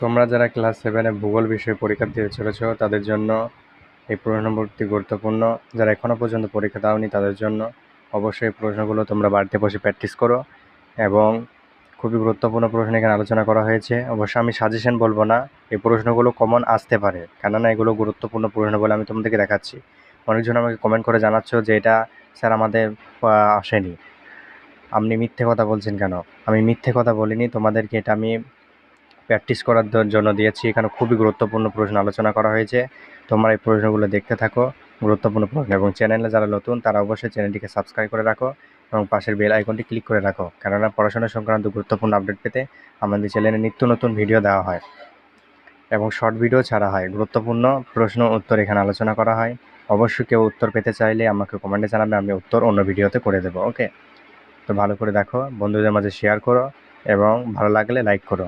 তোমরা যারা ক্লাস 7 এ ভূগোল বিষয়ে পরীক্ষা দিতে চলেছ তাদের জন্য এই প্রশ্ন নম্বরটি গুরুত্বপূর্ণ। যারা এখনও পর্যন্ত পরীক্ষা দাওনি তাদের জন্য অবশ্যই এই প্রশ্নগুলো তোমরা বাড়িতে বসে প্র্যাকটিস করো এবং খুবই গুরুত্বপূর্ণ প্রশ্ন এখানে আলোচনা করা হয়েছে। অবশ্য আমি সাজেশন বলবো না, এই প্রশ্নগুলো কমন আসতে পারে, কেননা এগুলো গুরুত্বপূর্ণ প্রশ্ন বলে আমি তোমাদেরকে দেখাচ্ছি। অনেকজন আমাকে কমেন্ট করে জানাচ্ছ যে এটা স্যার আমাদের আসেনি, আপনি মিথ্যে কথা বলছেন কেন? আমি মিথ্যে কথা বলিনি, তোমাদেরকে এটা আমি প্র্যাকটিস করার জন্য দিয়েছি। এখানে খুবই গুরুত্বপূর্ণ প্রশ্ন আলোচনা করা হয়েছে। তোমরা এই প্রশ্নগুলো দেখতে থাকো, গুরুত্বপূর্ণ প্রশ্ন, এবং চ্যানেলে যারা নতুন তারা অবশ্যই চ্যানেলটিকে সাবস্ক্রাইব করে রাখো এবং পাশের বেল আইকনটি ক্লিক করে রাখো, কেননা পড়াশোনা সংক্রান্ত গুরুত্বপূর্ণ আপডেট পেতে আমাদের চ্যানেলে নিত্য নতুন ভিডিও দেওয়া হয় এবং শর্ট ভিডিও ছাড়া হয়। গুরুত্বপূর্ণ প্রশ্ন উত্তর এখানে আলোচনা করা হয়। অবশ্যই কেউ উত্তর পেতে চাইলে আমাকে কমেন্টে জানাবে, আমি উত্তর অন্য ভিডিওতে করে দেবো। ওকে, তো ভালো করে দেখো, বন্ধুদের মাঝে শেয়ার করো এবং ভালো লাগলে লাইক করো।